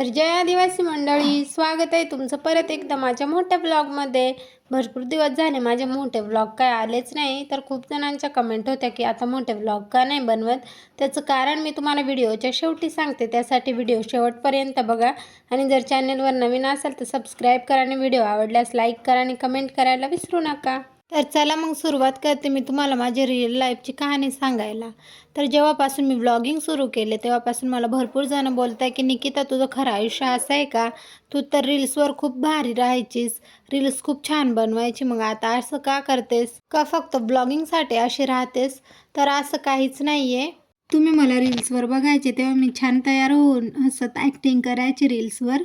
तर जय आदिवासी मंडळी, स्वागत आहे तुमचं परत एकदा माझ्या मोठ्या ब्लॉगमध्ये. भरपूर दिवस झाले माझे मोठे ब्लॉग काय आलेच नाही. तर खूप जणांच्या कमेंट होत्या की आता मोठे ब्लॉग का नाही बनवत. त्याचं कारण मी तुम्हाला व्हिडिओच्या शेवटी सांगते, त्यासाठी व्हिडिओ शेवटपर्यंत बघा. आणि जर चॅनलवर नवीन असाल तर सबस्क्राईब करा आणि व्हिडिओ आवडल्यास लाईक करा आणि कमेंट करायला विसरू नका. तर चला मग सुरुवात करते मी तुम्हाला माझी रिअल लाईफची कहाणी सांगायला. तर जेव्हापासून मी व्लॉगिंग सुरू केले तेव्हापासून मला भरपूर जण बोलत आहे की निकिता, तुझं खरं आयुष्य असं आहे का? तू तर रील्सवर खूप भारी राहायचीस, रील्स खूप छान बनवायची, मग आता असं का करतेस? का फक्त ब्लॉगिंगसाठी अशी राहतेस? तर असं काहीच नाही आहे. तुम्ही मला रील्सवर बघायचे तेव्हा मी छान तयार होऊन हसत ॲक्टिंग करायची रील्सवर,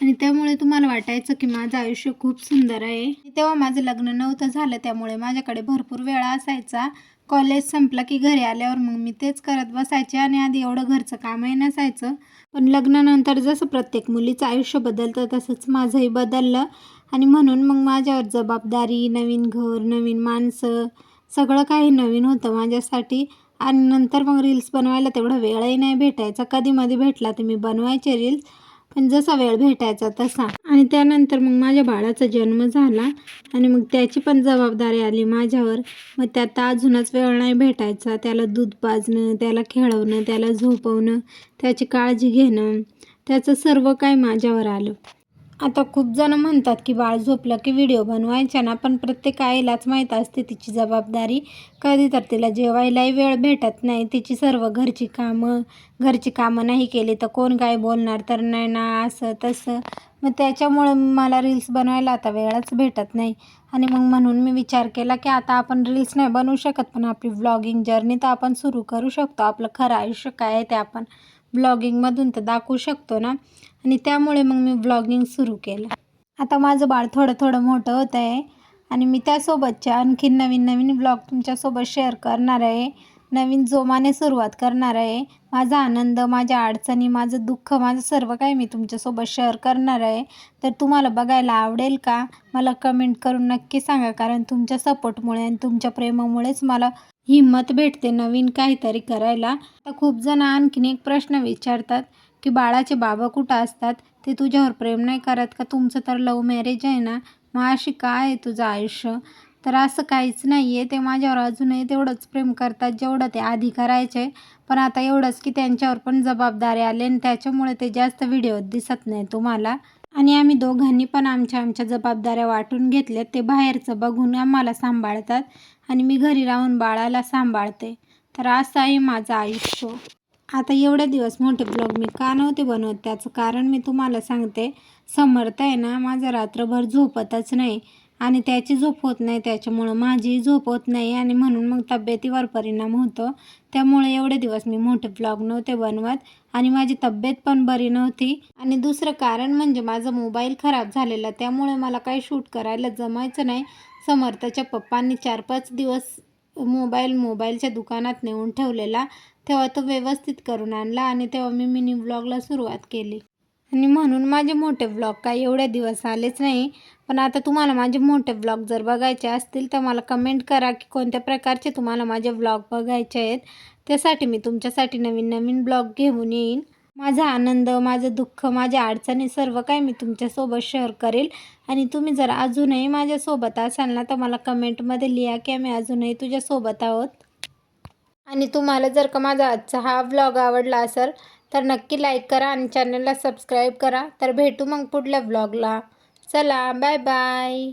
आणि त्यामुळे तुम्हाला वाटायचं की माझं आयुष्य खूप सुंदर आहे. तेव्हा माझं लग्न नव्हतं झालं, त्यामुळे माझ्याकडे भरपूर वेळ असायचा. कॉलेज संपला की घरी आल्यावर मग मी तेच करत बसायचे आणि आधी एवढं घरचं कामही नसायचं. पण लग्नानंतर जसं प्रत्येक मुलीचं आयुष्य बदलतं तसंच माझंही बदललं, आणि म्हणून मग माझ्यावर जबाबदारी, नवीन घर, नवीन माणसं, सगळं काही नवीन होतं माझ्यासाठी. आणि नंतर मग रील्स बनवायला तेवढा वेळही नाही भेटायचा. कधीमधी भेटला तर मी बनवायचे रील्स, पण जसा वेळ भेटायचा तसा. आणि त्यानंतर मग माझ्या बाळाचा जन्म झाला आणि मग त्याची पण जबाबदारी आली माझ्यावर. मग त्यात अजूनच वेळ नाही भेटायचा. त्याला दूध पाजणं, त्याला खेळवणं, त्याला झोपवणं, त्याची काळजी घेणं, त्याचं सर्व काही माझ्यावर आलं. आता खूप जण म्हणतात की बाळ झोपलं की व्हिडिओ बनवायच्या ना, पण प्रत्येक आईलाच माहीत असते तिची जबाबदारी. कधी तर तिला जेवायलाही वेळ भेटत नाही. तिची सर्व घरची कामं नाही केली तर कोण काय बोलणार तर नाही ना, असं तसं. मग त्याच्यामुळं मला रील्स बनवायला आता वेळच भेटत नाही. आणि मग म्हणून मी विचार केला की आता आपण रील्स नाही बनवू शकत, पण आपली व्लॉगिंग जर्नी तर आपण सुरू करू शकतो. आपलं खरं आयुष्य काय आहे ते आपण ब्लॉगिंगमधून तर दाखवू शकतो ना. आणि त्यामुळे मग मी व्लॉगिंग सुरू केलं. आता माझं बाळ थोडं थोडं मोठं होत आहे आणि मी त्यासोबतचे आणखीन नवीन नवीन व्लॉग तुमच्यासोबत शेअर करणार आहे. नवीन जोमाने सुरुवात करणार आहे. माझा आनंद, माझ्या अडचणी, माझं दुःख, माझं सर्व काही मी तुमच्यासोबत शेअर करणार आहे. तर तुम्हाला बघायला आवडेल का? मला कमेंट करून नक्की सांगा, कारण तुमच्या सपोर्टमुळे आणि तुमच्या प्रेमामुळेच मला हिंमत भेटते नवीन काहीतरी करायला. तर खूप जण आणखीन एक प्रश्न विचारतात की बाळाचे बाबा कुठं असतात? ते तुझ्यावर प्रेम नाही करत का? तुमचं तर लव्ह मॅरेज आहे ना, मग अशी काय आहे तुझं आयुष्य? तर असं काहीच नाही आहे. ते माझ्यावर अजूनही तेवढंच प्रेम करतात जेवढं ते आधी करायचे. पण आता एवढंच की त्यांच्यावर पण जबाबदारी आली आणि त्याच्यामुळे ते जास्त व्हिडिओ दिसत नाही तुम्हाला. आणि आम्ही दोघांनी पण आमच्या आमच्या जबाबदाऱ्या वाटून घेतल्यात. ते बाहेरचं बघून आम्हाला सांभाळतात आणि मी घरी राहून बाळाला सांभाळते. तर असं आहे माझं आयुष्य. आता एवढे दिवस मोठे ब्लॉग मी का नव्हते बनवत त्याचं कारण मी तुम्हाला सांगते. समर्थ आहे ना, माझा रात्रभर झोपतच नाही आणि त्याची झोप होत नाही, त्याच्यामुळं माझीही झोप होत नाही आणि म्हणून मग तब्येतीवर परिणाम होतो. त्यामुळे एवढे दिवस मी मोठे ब्लॉग नव्हते बनवत आणि माझी तब्येत पण बरी नव्हती. आणि दुसरं कारण म्हणजे माझा मोबाईल खराब झालेला, त्यामुळे मला काही शूट करायला जमायचं नाही. समर्थच्या पप्पांनी 4-5 दिवस मोबाईलच्या दुकानात नेऊन ठेवलेला, तेव्हा तो व्यवस्थित करून आणला आणि तेव्हा मी मिनी व्लॉगला सुरुवात केली. आणि म्हणून माझे मोठे व्लॉग काही एवढे दिवस आलेच नाही. पण आता तुम्हाला माझे मोठे व्लॉग जर बघायचे असतील तर मला कमेंट करा की कोणत्या प्रकारचे तुम्हाला माझे व्लॉग बघायचे आहेत. त्यासाठी मी तुमच्यासाठी नवीन नवीन ब्लॉग घेऊन येईन. माझा आनंद, माझं दुःख, माझ्या अडचणी सर्व काही मी तुमच्यासोबत शेअर करेल. आणि तुम्ही जर अजूनही माझ्यासोबत असाल ना, तर मला कमेंटमध्ये लिहा की आम्ही अजूनही तुझ्यासोबत आहोत. आणि तुम्हाला जर का माझा आजचा हा व्लॉग आवडला असेल तर नक्की लाईक करा आणि चॅनलला सबस्क्राईब करा. तर भेटू मग पुढल्या व्लॉगला. चला, बाय बाय.